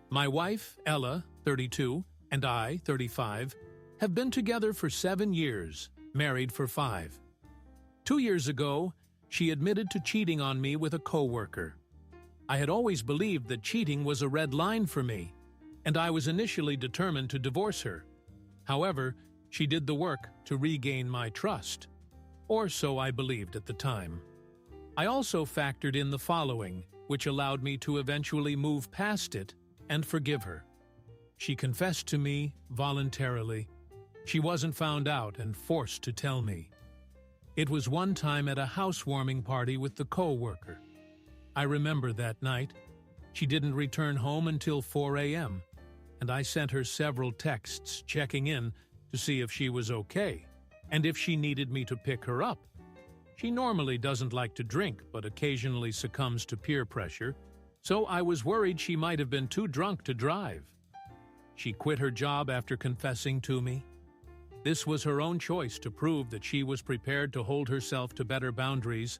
My wife, Ella, 32, and I, 35, have been together for 7 years, married for 5. 2 years ago, she admitted to cheating on me with a coworker. I had always believed that cheating was a red line for me, and I was initially determined to divorce her. However, she did the work to regain my trust, or so I believed at the time. I also factored in the following, which allowed me to eventually move past it and forgive her. She confessed to me voluntarily. She wasn't found out and forced to tell me. It was one time at a housewarming party with the co-worker. I remember that night. She didn't return home until 4 a.m., and I sent her several texts checking in to see if she was okay, and if she needed me to pick her up. She normally doesn't like to drink, but occasionally succumbs to peer pressure, so I was worried she might have been too drunk to drive. She quit her job after confessing to me. This was her own choice to prove that she was prepared to hold herself to better boundaries.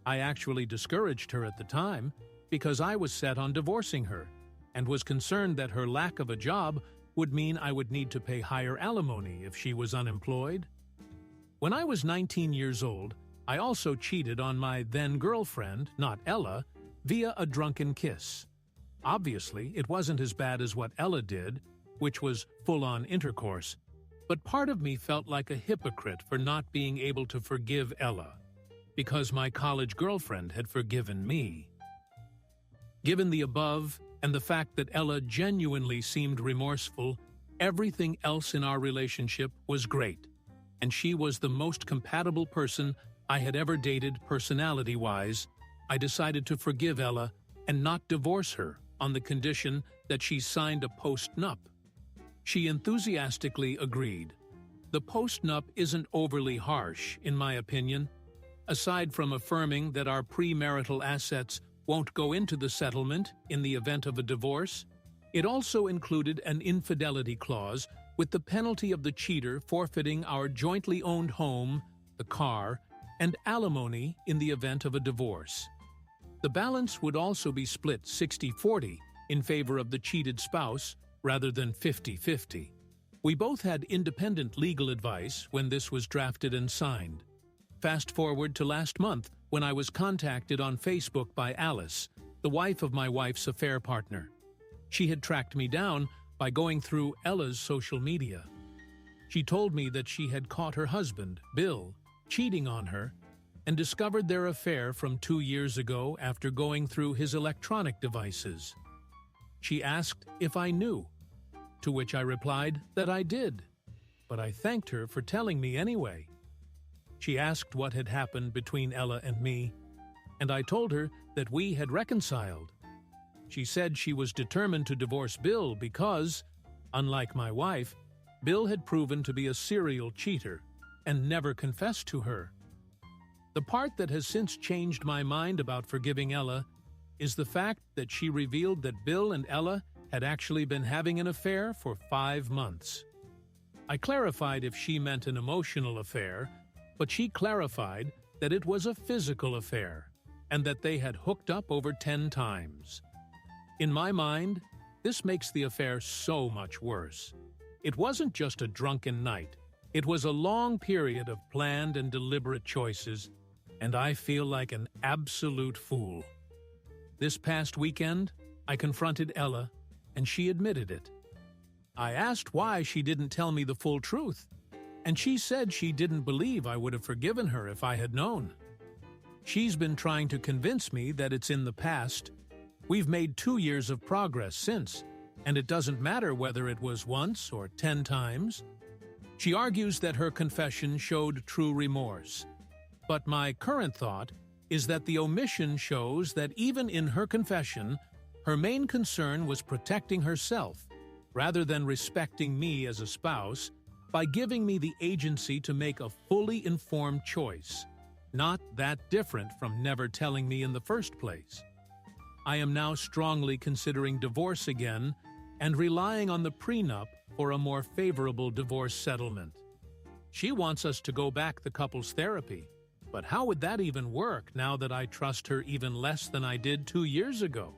I actually discouraged her at the time because I was set on divorcing her and was concerned that her lack of a job would mean I would need to pay higher alimony if she was unemployed. When I was 19 years old, I also cheated on my then-girlfriend, not Ella, via a drunken kiss. Obviously, it wasn't as bad as what Ella did, which was full-on intercourse, but part of me felt like a hypocrite for not being able to forgive Ella, because my college girlfriend had forgiven me. Given the above, and the fact that Ella genuinely seemed remorseful, everything else in our relationship was great, and she was the most compatible person I had ever dated personality-wise. I decided to forgive Ella and not divorce her on the condition that she signed a post-nup. She enthusiastically agreed. The post-nup isn't overly harsh, in my opinion. Aside from affirming that our premarital assets won't go into the settlement in the event of a divorce, it also included an infidelity clause with the penalty of the cheater forfeiting our jointly owned home, the car, and alimony in the event of a divorce. The balance would also be split 60-40 in favor of the cheated spouse rather than 50-50. We both had independent legal advice when this was drafted and signed. Fast forward to last month when I was contacted on Facebook by Alice, the wife of my wife's affair partner. She had tracked me down by going through Ella's social media. She told me that she had caught her husband, Bill, cheating on her, and discovered their affair from 2 years ago after going through his electronic devices. She asked if I knew, to which I replied that I did, but I thanked her for telling me anyway. She asked what had happened between Ella and me, and I told her that we had reconciled. She said she was determined to divorce Bill because, unlike my wife, Bill had proven to be a serial cheater and never confessed to her. The part that has since changed my mind about forgiving Ella is the fact that she revealed that Bill and Ella had actually been having an affair for 5 months. I clarified if she meant an emotional affair, but she clarified that it was a physical affair and that they had hooked up over 10 times. In my mind, this makes the affair so much worse. It wasn't just a drunken night. It was a long period of planned and deliberate choices, and I feel like an absolute fool. This past weekend, I confronted Ella, and she admitted it. I asked why she didn't tell me the full truth, and she said she didn't believe I would have forgiven her if I had known. She's been trying to convince me that it's in the past. We've made 2 years of progress since, and it doesn't matter whether it was once or 10 times. She argues that her confession showed true remorse. But my current thought is that the omission shows that even in her confession, her main concern was protecting herself, rather than respecting me as a spouse, by giving me the agency to make a fully informed choice, not that different from never telling me in the first place. I am now strongly considering divorce again and relying on the prenup for a more favorable divorce settlement. She wants us to go back the couple's therapy, but how would that even work now that I trust her even less than I did 2 years ago?